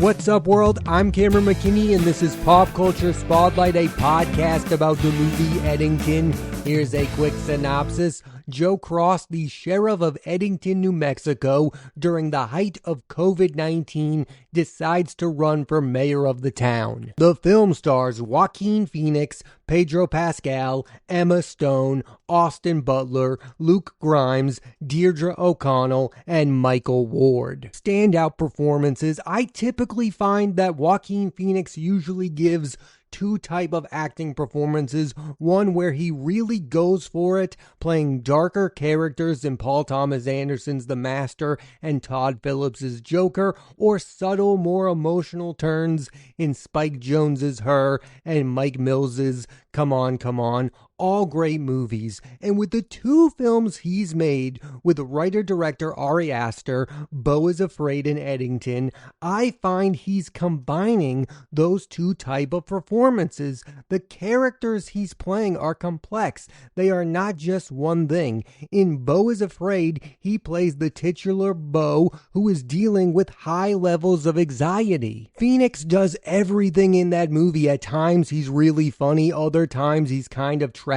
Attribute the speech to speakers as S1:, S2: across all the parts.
S1: What's up, world? I'm Cameron McKinney, and this is Pop Culture Spotlight, a podcast about the movie Eddington. Here's a quick synopsis. Joe Cross, the sheriff of Eddington, New Mexico, during the height of COVID-19, decides to run for mayor of the town. The film stars Joaquin Phoenix, Pedro Pascal, Emma Stone, Austin Butler, Luke Grimes, Deirdre O'Connell, and Michael Ward. Standout performances. I typically find that Joaquin Phoenix usually gives two type of acting performances, one where he really goes for it, playing darker characters than Paul Thomas Anderson's The Master and Todd Phillips' Joker, or subtle, more emotional turns in Spike Jonze's Her and Mike Mills's Come On, Come On. All great movies. And with the two films he's made with writer-director Ari Aster, Beau is Afraid and Eddington, I find he's combining those two type of performances. The characters he's playing are complex. They are not just one thing. In Beau is Afraid, he plays the titular Beau who is dealing with high levels of anxiety. Phoenix does everything in that movie. At times he's really funny, other times he's kind of tragic.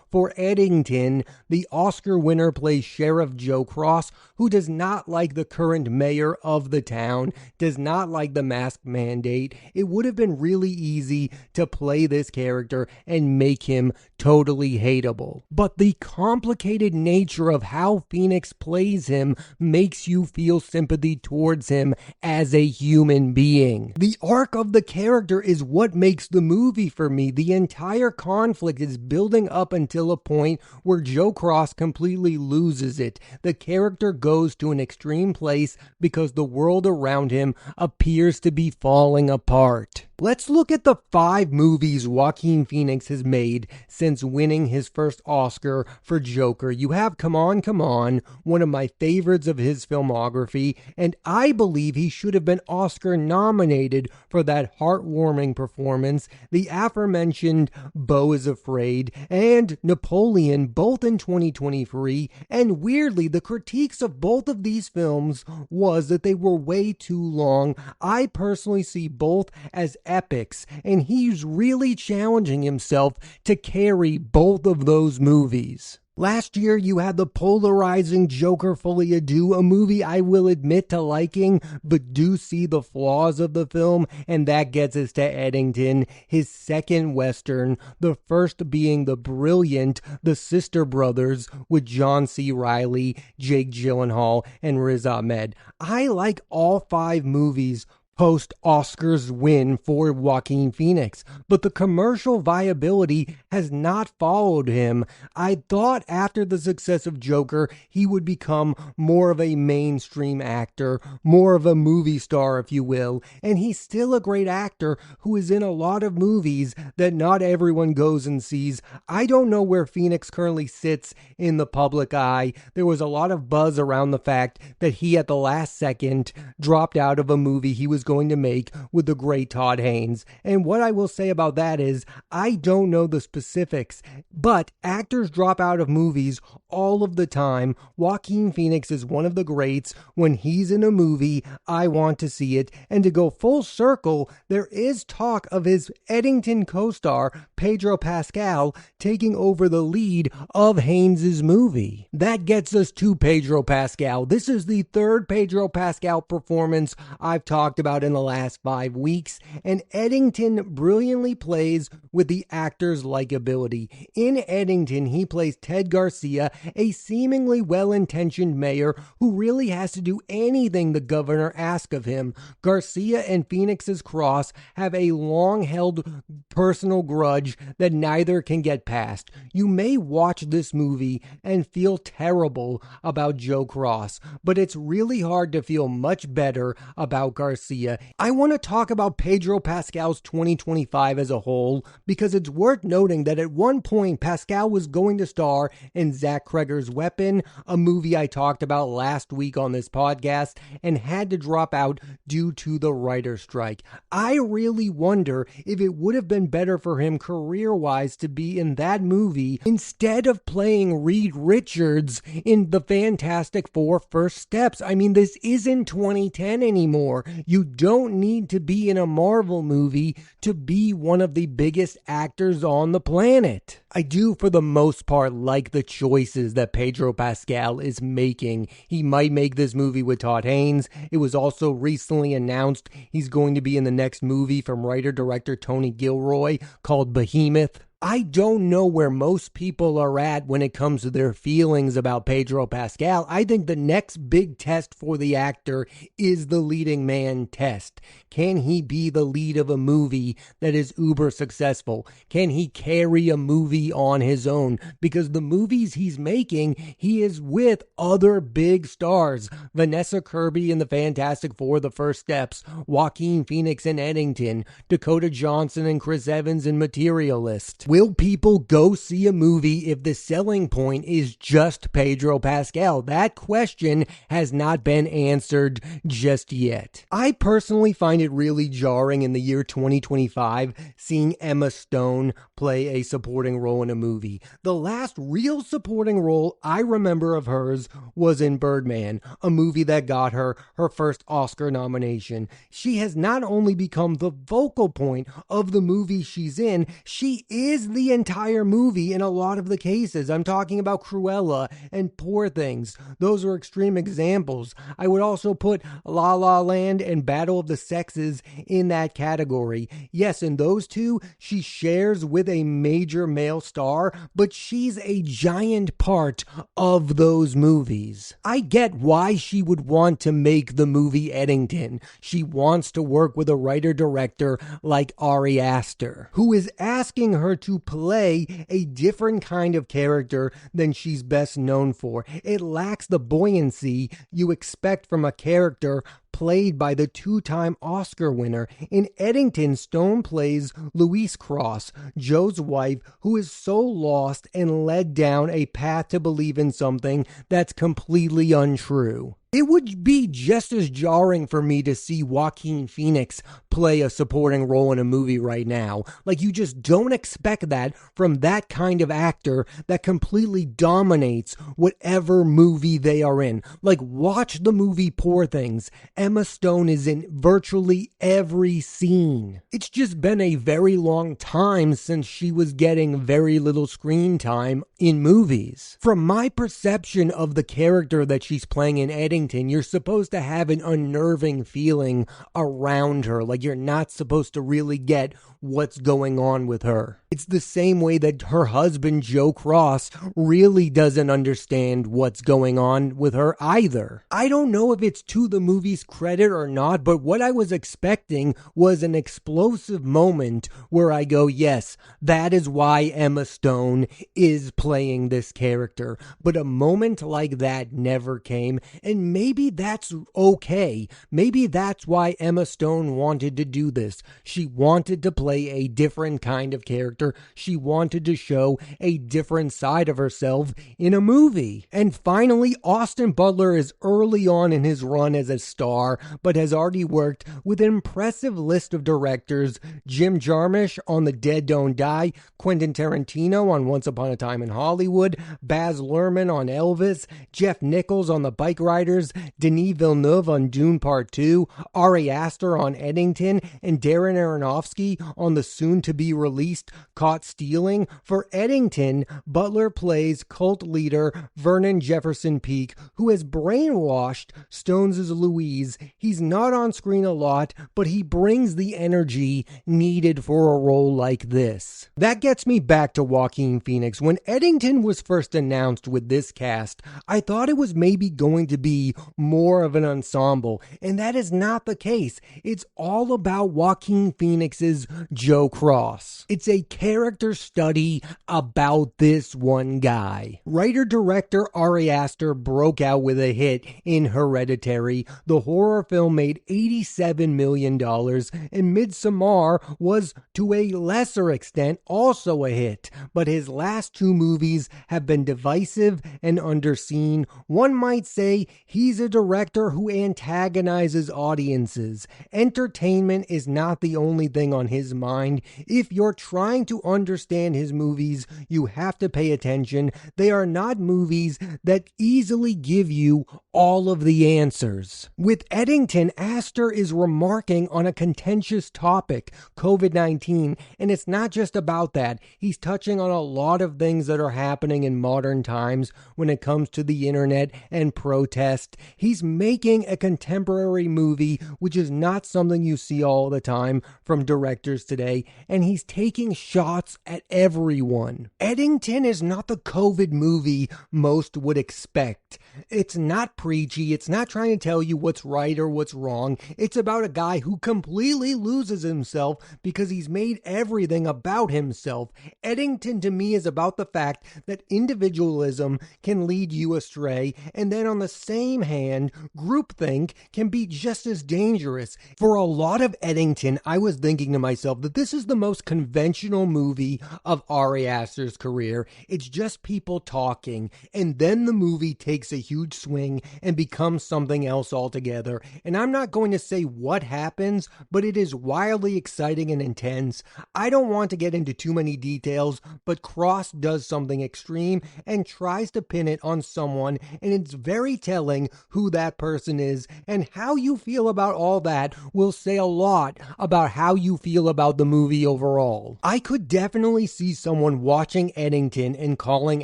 S1: For Eddington, the Oscar winner plays Sheriff Joe Cross, who does not like the current mayor of the town, does not like the mask mandate. It would have been really easy to play this character and make him totally hateable. But the complicated nature of how Phoenix plays him makes you feel sympathy towards him as a human being. The arc of the character is what makes the movie for me. The entire conflict is building up until a point where Joe Cross completely loses it. The character goes to an extreme place because the world around him appears to be falling apart. Let's look at the 5 movies Joaquin Phoenix has made since winning his first Oscar for Joker. You have Come On, Come On, one of my favorites of his filmography, and I believe he should have been Oscar nominated for that heartwarming performance. The aforementioned Beau is Afraid and Napoleon, both in 2023, and weirdly, the critiques of both of these films was that they were way too long. I personally see both as epics, and he's really challenging himself to carry both of those movies. Last year, you had the polarizing Joker Folie à Deux, a movie I will admit to liking, but do see the flaws of the film, and that gets us to Eddington, his second Western, the first being the brilliant The Sister Brothers with John C. Reilly, Jake Gyllenhaal, and Riz Ahmed. I like all 5 movies post-Oscars win for Joaquin Phoenix, but the commercial viability has not followed him. I thought after the success of Joker, he would become more of a mainstream actor, more of a movie star, if you will, and he's still a great actor who is in a lot of movies that not everyone goes and sees. I don't know where Phoenix currently sits in the public eye. There was a lot of buzz around the fact that he, at the last second, dropped out of a movie he was going to make with the great Todd Haynes. And what I will say about that is, I don't know the specifics, but actors drop out of movies all of the time. Joaquin Phoenix is one of the greats. When he's in a movie, I want to see it. And to go full circle, there is talk of his Eddington co-star, Pedro Pascal, taking over the lead of Haynes' movie. That gets us to Pedro Pascal. This is the third Pedro Pascal performance I've talked about in the last 5 weeks, and Eddington brilliantly plays with the actor's likability. In Eddington, he plays Ted Garcia, a seemingly well-intentioned mayor who really has to do anything the governor asks of him. Garcia and Phoenix's Cross have a long-held personal grudge that neither can get past. You may watch this movie and feel terrible about Joe Cross, but it's really hard to feel much better about Garcia. I want to talk about Pedro Pascal's 2025 as a whole, because it's worth noting that at one point Pascal was going to star in Zach Cregger's Weapon, a movie I talked about last week on this podcast, and had to drop out due to the writer's strike. I really wonder if it would have been better for him career-wise to be in that movie instead of playing Reed Richards in the Fantastic Four First Steps. I mean, this isn't 2010 anymore. You don't need to be in a Marvel movie to be one of the biggest actors on the planet. I do, for the most part, like the choices that Pedro Pascal is making. He might make this movie with Todd Haynes. It was also recently announced he's going to be in the next movie from writer-director Tony Gilroy called Behemoth. I don't know where most people are at when it comes to their feelings about Pedro Pascal. I think the next big test for the actor is the leading man test. Can he be the lead of a movie that is uber successful? Can he carry a movie on his own? Because the movies he's making, he is with other big stars. Vanessa Kirby in the Fantastic Four, The First Steps, Joaquin Phoenix in Eddington, Dakota Johnson and Chris Evans in Materialist. Will people go see a movie if the selling point is just Pedro Pascal? That question has not been answered just yet. I personally find it really jarring in the year 2025 seeing Emma Stone play a supporting role in a movie. The last real supporting role I remember of hers was in Birdman, a movie that got her first Oscar nomination. She has not only become the focal point of the movie she's in, she is the entire movie in a lot of the cases. I'm talking about Cruella and Poor Things. Those are extreme examples. I would also put La La Land and Battle of the Sexes in that category. Yes, in those two, she shares with a major male star, but she's a giant part of those movies. I get why she would want to make the movie Eddington. She wants to work with a writer-director like Ari Aster, who is asking her to play a different kind of character than she's best known for. It lacks the buoyancy you expect from a character played by the two-time Oscar winner. In Eddington, Stone plays Louise Cross, Joe's wife, who is so lost and led down a path to believe in something that's completely untrue. It would be just as jarring for me to see Joaquin Phoenix play a supporting role in a movie right now. Like, you just don't expect that from that kind of actor that completely dominates whatever movie they are in. Like, watch the movie Poor Things. Emma Stone is in virtually every scene. It's just been a very long time since she was getting very little screen time in movies. From my perception of the character that she's playing in Eddington, you're supposed to have an unnerving feeling around her, like you're not supposed to really get what's going on with her. It's the same way that her husband, Joe Cross, really doesn't understand what's going on with her either. I don't know if it's to the movie's credit or not, but what I was expecting was an explosive moment where I go, yes, that is why Emma Stone is playing this character. But a moment like that never came, and maybe that's okay. Maybe that's why Emma Stone wanted to do this. She wanted to play a different kind of character. She wanted to show a different side of herself in a movie. And finally, Austin Butler is early on in his run as a star, but has already worked with an impressive list of directors: Jim Jarmusch on The Dead Don't Die, Quentin Tarantino on Once Upon a Time in Hollywood, Baz Luhrmann on Elvis, Jeff Nichols on The Bike Riders, Denis Villeneuve on Dune Part 2, Ari Aster on Eddington, and Darren Aronofsky on the soon-to-be-released Caught Stealing. For Eddington, Butler plays cult leader Vernon Jefferson Peake, who has brainwashed Stone's Louise. He's not on screen a lot, but he brings the energy needed for a role like this. That gets me back to Joaquin Phoenix. When Eddington was first announced with this cast, I thought it was maybe going to be more of an ensemble, and that is not the case. It's all about Joaquin Phoenix's Joe Cross. It's a character study about this one guy. Writer-director Ari Aster broke out with a hit in Hereditary. The horror film made $87 million, and Midsommar was, to a lesser extent, also a hit. But his last two movies have been divisive and underseen. One might say he's a director who antagonizes audiences. Entertainment is not the only thing on his mind. If you're trying to understand his movies, you have to pay attention. They are not movies that easily give you all of the answers. With Eddington, Aster is remarking on a contentious topic, COVID-19, and it's not just about that. He's touching on a lot of things that are happening in modern times when it comes to the internet and protest. He's making a contemporary movie, which is not something you see all the time from directors today, and he's taking shots at everyone. Eddington is not the COVID movie most would expect. It's not preachy. It's not trying to tell you what's right or what's wrong. It's about a guy who completely loses himself because he's made everything about himself. Eddington, to me, is about the fact that individualism can lead you astray, and then on the same hand, groupthink can be just as dangerous. For a lot of Eddington, I was thinking to myself that this is the most conventional movie of Ari Aster's career. It's just people talking, and then the movie takes a huge swing and becomes something else altogether. And I'm not going to say what happens, but it is wildly exciting and intense. I don't want to get into too many details, but Cross does something extreme and tries to pin it on someone, and it's very telling who that person is, and how you feel about all that will say a lot about how you feel about the movie overall. I could definitely see someone watching Eddington and calling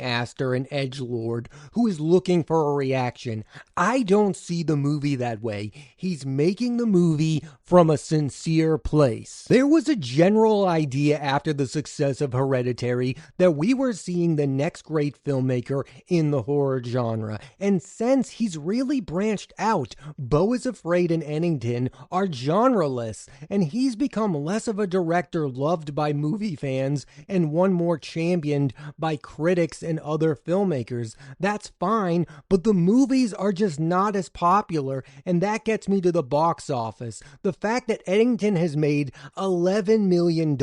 S1: Aster an edgelord who is looking for a reaction. I don't see the movie that way. He's making the movie from a sincere place. There was a general idea after the success of Hereditary that we were seeing the next great filmmaker in the horror genre, and since he's really branched out, Beau is Afraid and Eddington are genreless, and he's become less of a director loved by movie fans and one more championed by critics and other filmmakers. That's fine, but the movies are just not as popular, and that gets me to the box office. The fact that Eddington has made $11 million.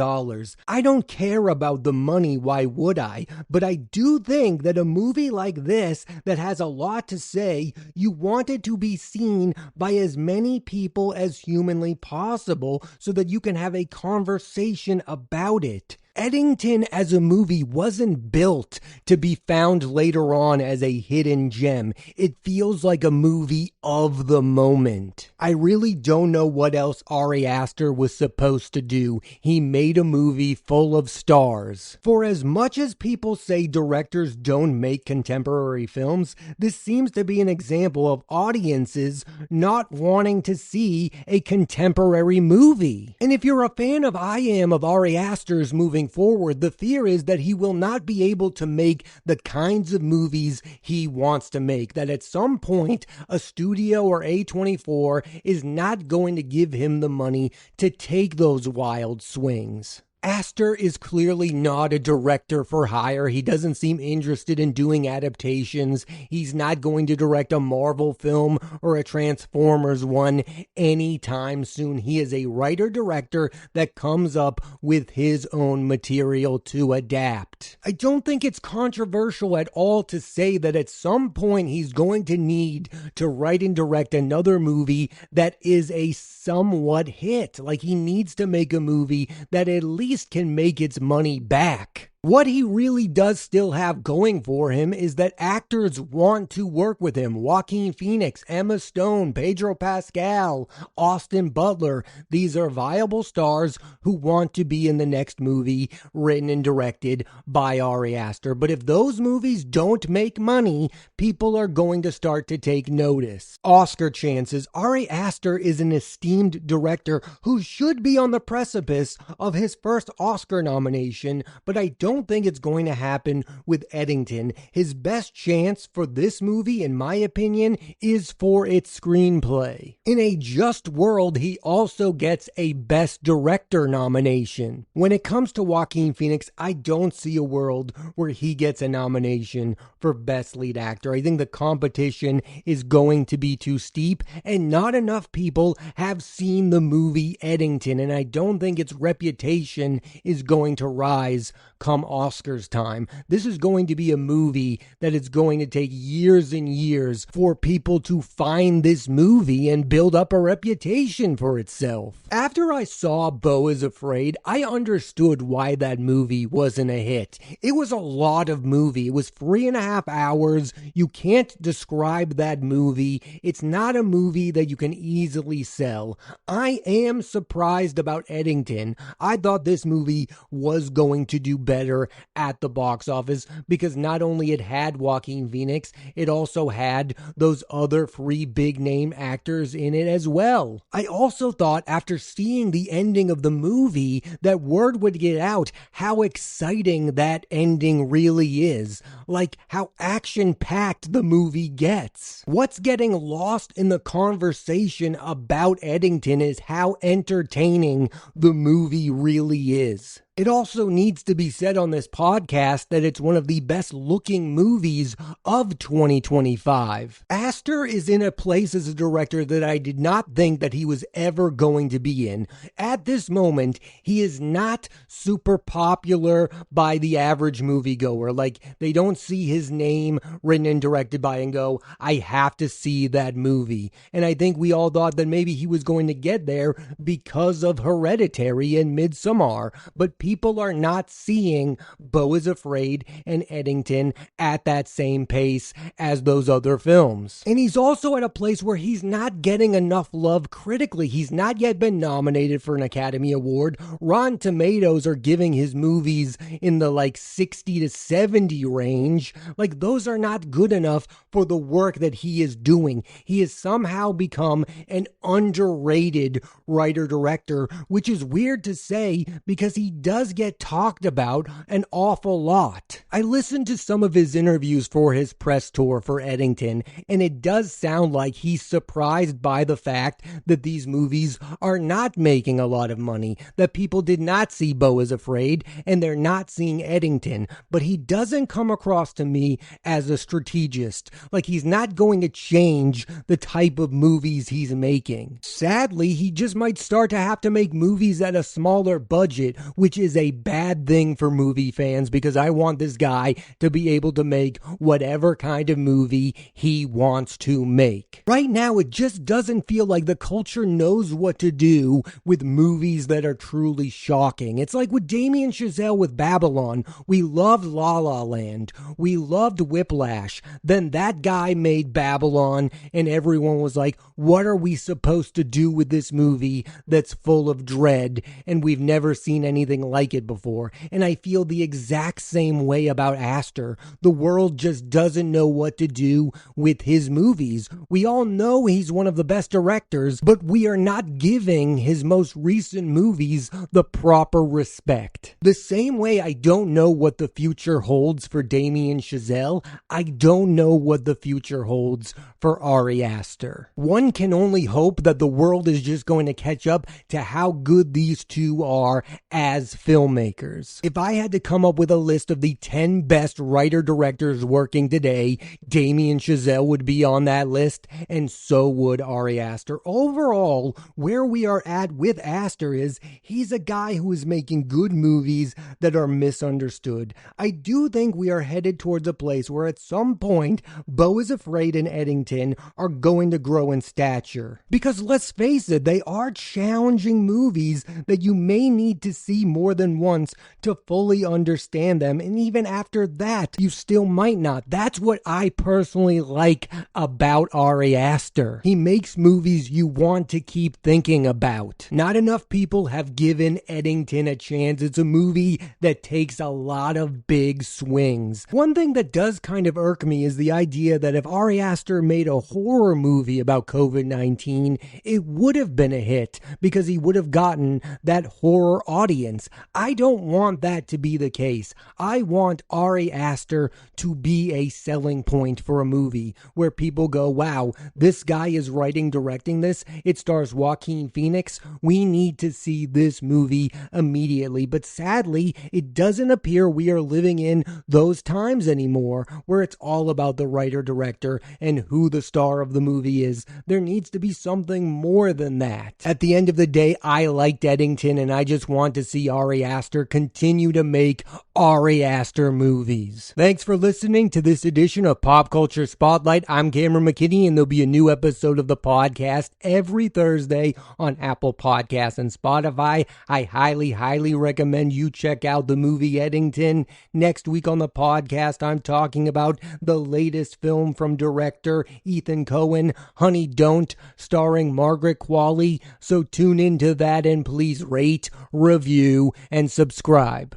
S1: I don't care about the money, why would I? But I do think that a movie like this that has a lot to say, you want it to be seen by as many people as humanly possible so that you can have a conversation about it. Eddington as a movie wasn't built to be found later on as a hidden gem. It feels like a movie of the moment. I really don't know what else Ari Aster was supposed to do. He made a movie full of stars. For as much as people say directors don't make contemporary films, this seems to be an example of audiences not wanting to see a contemporary movie. And if you're a fan of Ari Aster's moving forward, the fear is that he will not be able to make the kinds of movies he wants to make, that at some point a studio or A24 is not going to give him the money to take those wild swings. Aster is clearly not a director for hire. He doesn't seem interested in doing adaptations. He's not going to direct a Marvel film or a Transformers one anytime soon. He is a writer-director that comes up with his own material to adapt. I don't think it's controversial at all to say that at some point he's going to need to write and direct another movie that is a somewhat hit. Like, he needs to make a movie that at least can make its money back. What he really does still have going for him is that actors want to work with him. Joaquin Phoenix, Emma Stone, Pedro Pascal, Austin Butler. These are viable stars who want to be in the next movie written and directed by Ari Aster. But if those movies don't make money, people are going to start to take notice. Oscar chances. Ari Aster is an esteemed director who should be on the precipice of his first Oscar nomination, but I don't think it's going to happen with Eddington. His best chance for this movie, in my opinion, is for its screenplay. In a just world, he also gets a Best Director nomination. When it comes to Joaquin Phoenix, I don't see a world where he gets a nomination for Best Lead Actor. I think the competition is going to be too steep, and not enough people have seen the movie Eddington, and I don't think its reputation is going to rise come come Oscars time, this is going to be a movie that it's going to take years and years for people to find this movie and build up a reputation for itself. After I saw Beau is Afraid, I understood why that movie wasn't a hit. It was a lot of movie. It was 3.5 hours. You can't describe that movie. It's not a movie that you can easily sell. I am surprised about Eddington. I thought this movie was going to do better at the box office because not only it had Joaquin Phoenix, it also had those other 3 big name actors in it as well. I also thought after seeing the ending of the movie that word would get out how exciting that ending really is, like how action-packed the movie gets. What's getting lost in the conversation about Eddington is how entertaining the movie really is. It also needs to be said on this podcast that it's one of the best looking movies of 2025. Aster is in a place as a director that I did not think that he was ever going to be in. At this moment, he is not super popular by the average moviegoer. Like, they don't see his name written and directed by and go, I have to see that movie. And I think we all thought that maybe he was going to get there because of Hereditary and Midsommar, but people are not seeing Beau is Afraid and Eddington at that same pace as those other films. And he's also at a place where he's not getting enough love critically. He's not yet been nominated for an Academy Award. Rotten Tomatoes are giving his movies in the 60 to 70 range. Like, those are not good enough for the work that he is doing. He has somehow become an underrated writer-director, which is weird to say because he does get talked about an awful lot. I listened to some of his interviews for his press tour for Eddington, and it does sound like he's surprised by the fact that these movies are not making a lot of money, that people did not see Beau is Afraid, and they're not seeing Eddington, but he doesn't come across to me as a strategist. Like, he's not going to change the type of movies he's making. Sadly, he just might start to have to make movies at a smaller budget, which is a bad thing for movie fans because I want this guy to be able to make whatever kind of movie he wants to make. Right now, it just doesn't feel like the culture knows what to do with movies that are truly shocking. It's like with Damien Chazelle with Babylon. We loved La La Land. We loved Whiplash. Then that guy made Babylon and everyone was like, what are we supposed to do with this movie that's full of dread and we've never seen anything like it before? And I feel the exact same way about Aster. The world just doesn't know what to do with his movies. We all know he's one of the best directors, but we are not giving his most recent movies the proper respect. The same way I don't know what the future holds for Damien Chazelle, I don't know what the future holds for Ari Aster. One can only hope that the world is just going to catch up to how good these two are as filmmakers. If I had to come up with a list of the 10 best writer-directors working today, Damien Chazelle would be on that list, and so would Ari Aster. Overall, where we are at with Aster is he's a guy who is making good movies that are misunderstood. I do think we are headed towards a place where at some point, Beau is Afraid and Eddington are going to grow in stature. Because let's face it, they are challenging movies that you may need to see more than once to fully understand them, and even after that, you still might not. That's what I personally like about Ari Aster. He makes movies you want to keep thinking about. Not enough people have given Eddington a chance. It's a movie that takes a lot of big swings. One thing that does kind of irk me is the idea that if Ari Aster made a horror movie about COVID-19, it would have been a hit because he would have gotten that horror audience. I don't want that to be the case. I want Ari Aster to be a selling point for a movie where people go, wow, this guy is writing, directing this. It stars Joaquin Phoenix. We need to see this movie immediately. But sadly, it doesn't appear we are living in those times anymore where it's all about the writer-director and who the star of the movie is. There needs to be something more than that. At the end of the day, I liked Eddington and I just want to see Ari Ari Aster continue to make Ari Aster movies. Thanks for listening to this edition of Pop Culture Spotlight. I'm Cameron McKinney, and there'll be a new episode of the podcast every Thursday on Apple Podcasts and Spotify. I highly recommend you check out the movie Eddington. Next week on the podcast, I'm talking about the latest film from director Ethan Cohen, Honey Don't, starring Margaret Qualley. So tune into that and please rate, review, and subscribe.